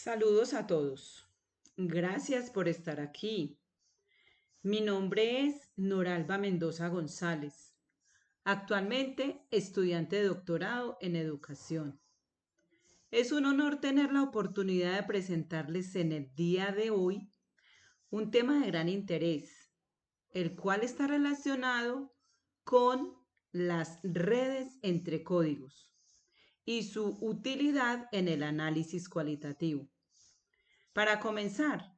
Saludos a todos. Gracias por estar aquí. Mi nombre es Noralba Mendoza González, actualmente estudiante de doctorado en educación. Es un honor tener la oportunidad de presentarles en el día de hoy un tema de gran interés, el cual está relacionado con las redes entre códigos y su utilidad en el análisis cualitativo. Para comenzar,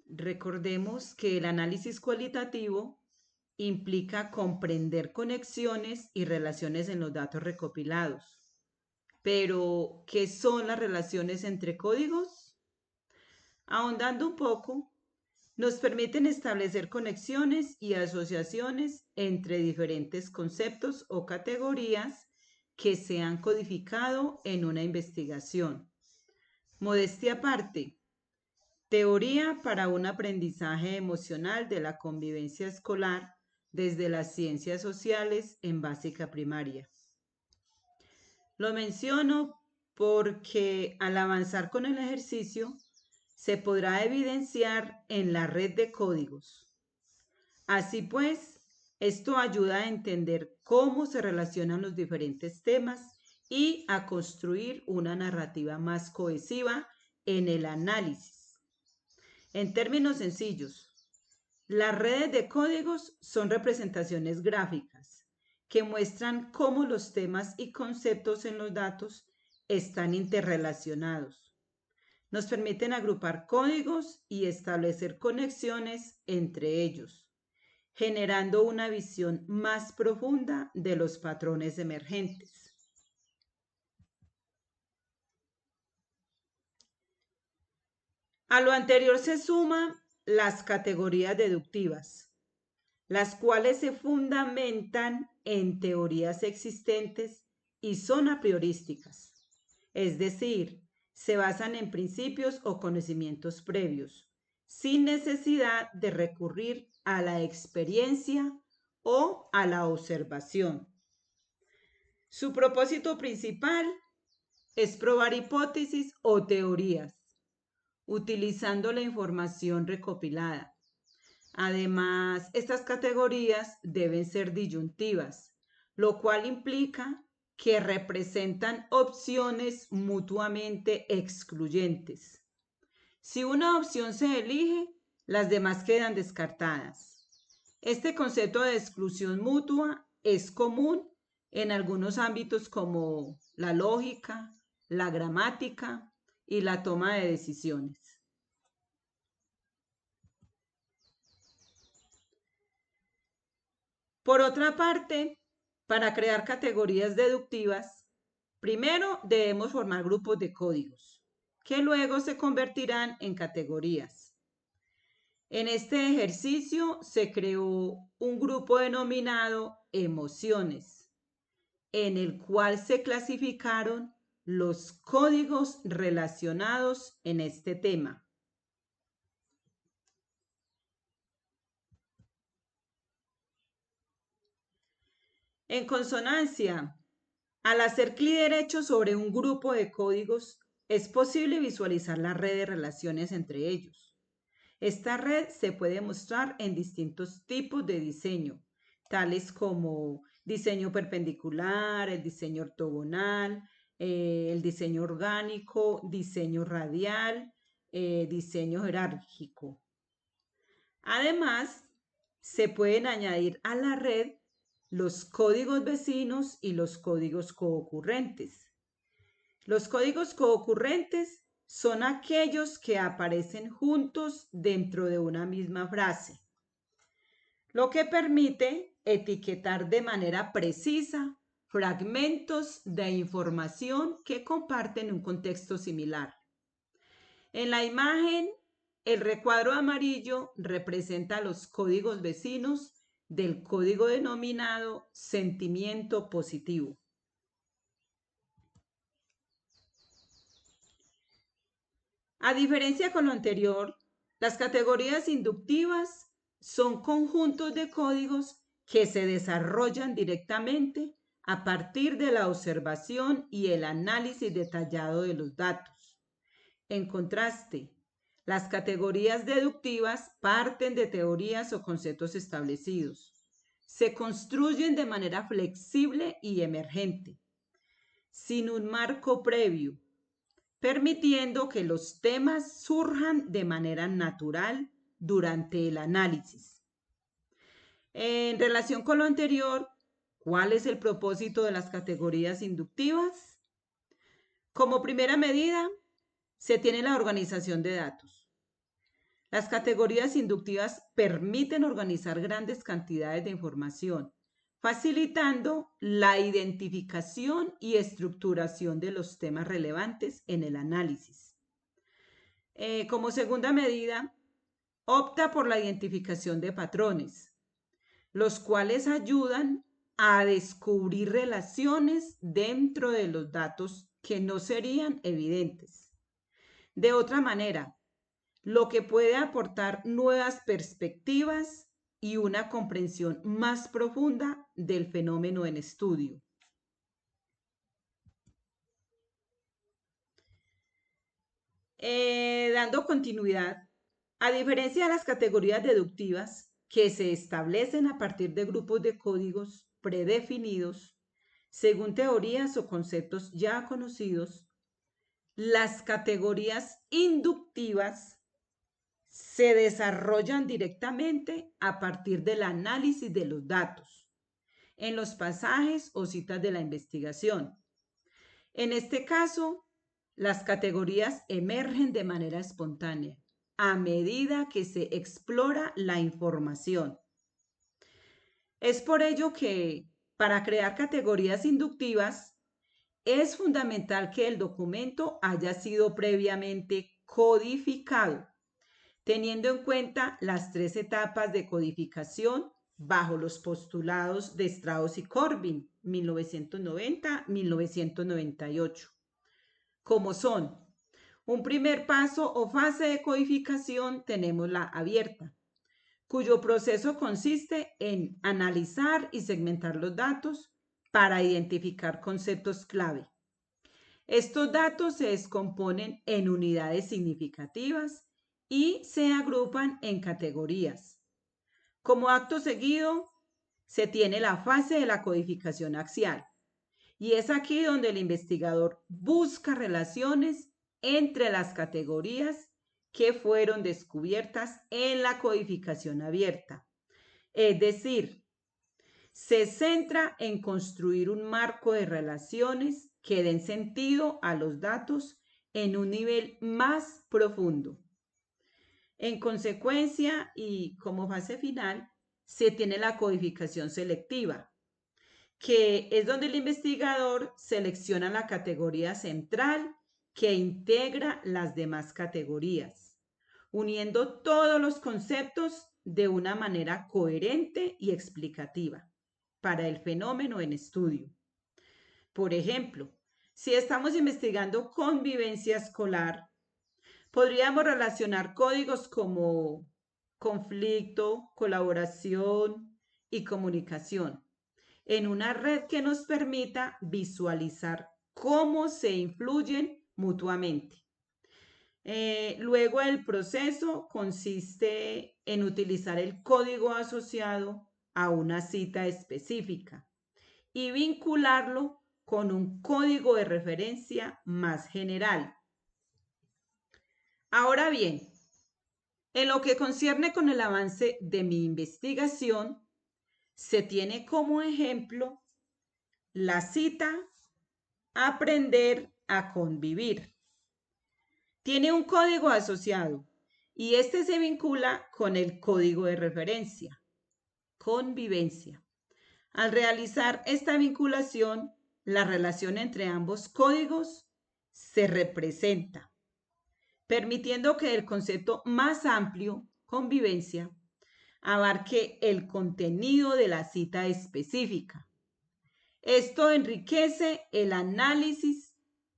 recordemos que el análisis cualitativo implica comprender conexiones y relaciones en los datos recopilados. Pero, ¿qué son las relaciones entre códigos? Ahondando un poco, nos permiten establecer conexiones y asociaciones entre diferentes conceptos o categorías que se han codificado en una investigación. Modestia aparte, teoría para un aprendizaje emocional de la convivencia escolar desde las ciencias sociales en básica primaria. Lo menciono porque al avanzar con el ejercicio se podrá evidenciar en la red de códigos. Así pues, esto ayuda a entender cómo se relacionan los diferentes temas y a construir una narrativa más cohesiva en el análisis. En términos sencillos, las redes de códigos son representaciones gráficas que muestran cómo los temas y conceptos en los datos están interrelacionados. Nos permiten agrupar códigos y establecer conexiones entre ellos, generando una visión más profunda de los patrones emergentes. A lo anterior se suman las categorías deductivas, las cuales se fundamentan en teorías existentes y son a priorísticas, es decir, se basan en principios o conocimientos previos, sin necesidad de recurrir a la experiencia o a la observación. Su propósito principal es probar hipótesis o teorías, utilizando la información recopilada. Además, estas categorías deben ser disyuntivas, lo cual implica que representan opciones mutuamente excluyentes. Si una opción se elige, las demás quedan descartadas. Este concepto de exclusión mutua es común en algunos ámbitos como la lógica, la gramática y la toma de decisiones. Por otra parte, para crear categorías deductivas, primero debemos formar grupos de códigos, que luego se convertirán en categorías. En este ejercicio se creó un grupo denominado emociones, en el cual se clasificaron los códigos relacionados en este tema. En consonancia, al hacer clic derecho sobre un grupo de códigos, es posible visualizar la red de relaciones entre ellos. Esta red se puede mostrar en distintos tipos de diseño, tales como diseño perpendicular, el diseño ortogonal, el diseño orgánico, diseño radial, diseño jerárquico. Además, se pueden añadir a la red los códigos vecinos y los códigos coocurrentes. Los códigos coocurrentes son aquellos que aparecen juntos dentro de una misma frase, lo que permite etiquetar de manera precisa fragmentos de información que comparten un contexto similar. En la imagen, el recuadro amarillo representa los códigos vecinos del código denominado sentimiento positivo. A diferencia con lo anterior, las categorías inductivas son conjuntos de códigos que se desarrollan directamente a partir de la observación y el análisis detallado de los datos. En contraste, las categorías deductivas parten de teorías o conceptos establecidos. Se construyen de manera flexible y emergente, sin un marco previo, permitiendo que los temas surjan de manera natural durante el análisis. En relación con lo anterior, ¿cuál es el propósito de las categorías inductivas? Como primera medida, se tiene la organización de datos. Las categorías inductivas permiten organizar grandes cantidades de información, facilitando la identificación y estructuración de los temas relevantes en el análisis. Como segunda medida, opta por la identificación de patrones, los cuales ayudan a descubrir relaciones dentro de los datos que no serían evidentes. De otra manera, lo que puede aportar nuevas perspectivas y una comprensión más profunda del fenómeno en estudio. Dando continuidad, a diferencia de las categorías deductivas que se establecen a partir de grupos de códigos predefinidos, según teorías o conceptos ya conocidos, las categorías inductivas se desarrollan directamente a partir del análisis de los datos en los pasajes o citas de la investigación. En este caso, las categorías emergen de manera espontánea a medida que se explora la información. Es por ello que, para crear categorías inductivas, es fundamental que el documento haya sido previamente codificado, teniendo en cuenta las 3 etapas de codificación bajo los postulados de Strauss y Corbin, 1990-1998, como son: un primer paso o fase de codificación, tenemos la abierta, cuyo proceso consiste en analizar y segmentar los datos para identificar conceptos clave. Estos datos se descomponen en unidades significativas y se agrupan en categorías. Como acto seguido, se tiene la fase de la codificación axial, y es aquí donde el investigador busca relaciones entre las categorías que fueron descubiertas en la codificación abierta. Es decir, se centra en construir un marco de relaciones que den sentido a los datos en un nivel más profundo. En consecuencia, y como fase final, se tiene la codificación selectiva, que es donde el investigador selecciona la categoría central que integra las demás categorías, uniendo todos los conceptos de una manera coherente y explicativa para el fenómeno en estudio. Por ejemplo, si estamos investigando convivencia escolar, podríamos relacionar códigos como conflicto, colaboración y comunicación en una red que nos permita visualizar cómo se influyen mutuamente. Luego el proceso consiste en utilizar el código asociado a una cita específica y vincularlo con un código de referencia más general. Ahora bien, en lo que concierne con el avance de mi investigación, se tiene como ejemplo la cita Aprender a convivir. Tiene un código asociado y este se vincula con el código de referencia, convivencia. Al realizar esta vinculación, la relación entre ambos códigos se representa, permitiendo que el concepto más amplio, convivencia, abarque el contenido de la cita específica. Esto enriquece el análisis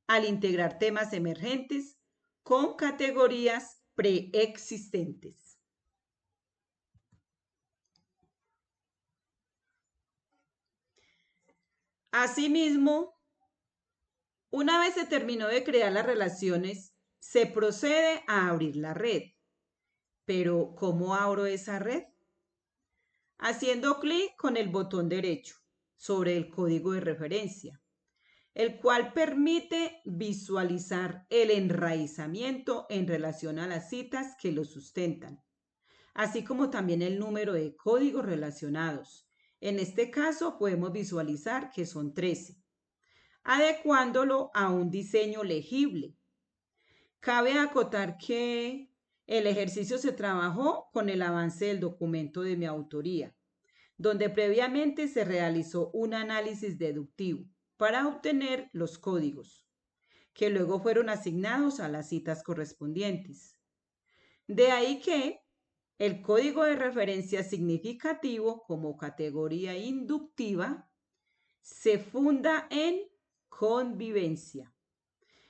al integrar temas emergentes con categorías preexistentes. Asimismo, una vez se terminó de crear las relaciones, se procede a abrir la red. Pero, ¿cómo abro esa red? Haciendo clic con el botón derecho sobre el código de referencia, el cual permite visualizar el enraizamiento en relación a las citas que lo sustentan, así como también el número de códigos relacionados. En este caso podemos visualizar que son 13, adecuándolo a un diseño legible. Cabe acotar que el ejercicio se trabajó con el avance del documento de mi autoría, donde previamente se realizó un análisis deductivo para obtener los códigos, que luego fueron asignados a las citas correspondientes. De ahí que el código de referencia significativo como categoría inductiva se funda en convivencia.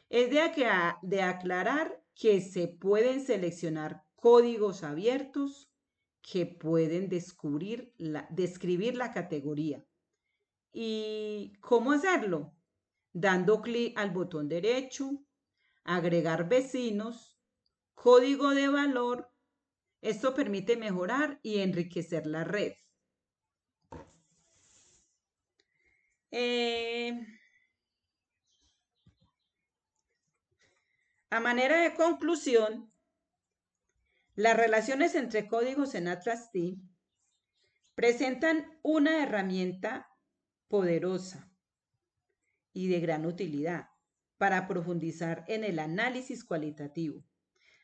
Es de aclarar que se pueden seleccionar códigos abiertos que pueden describir la categoría. ¿Y cómo hacerlo? Dando clic al botón derecho, agregar vecinos, código de valor. Esto permite mejorar y enriquecer la red. A manera de conclusión, las relaciones entre códigos en Atlas T presentan una herramienta poderosa y de gran utilidad para profundizar en el análisis cualitativo.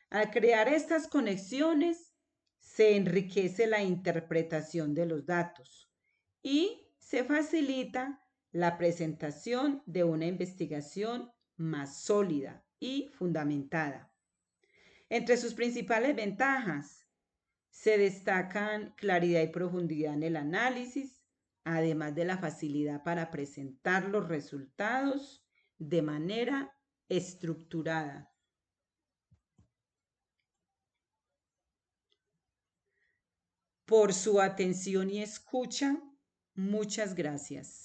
Al crear estas conexiones, se enriquece la interpretación de los datos y se facilita la presentación de una investigación más sólida y fundamentada. Entre sus principales ventajas se destacan claridad y profundidad en el análisis, además de la facilidad para presentar los resultados de manera estructurada. Por su atención y escucha, muchas gracias.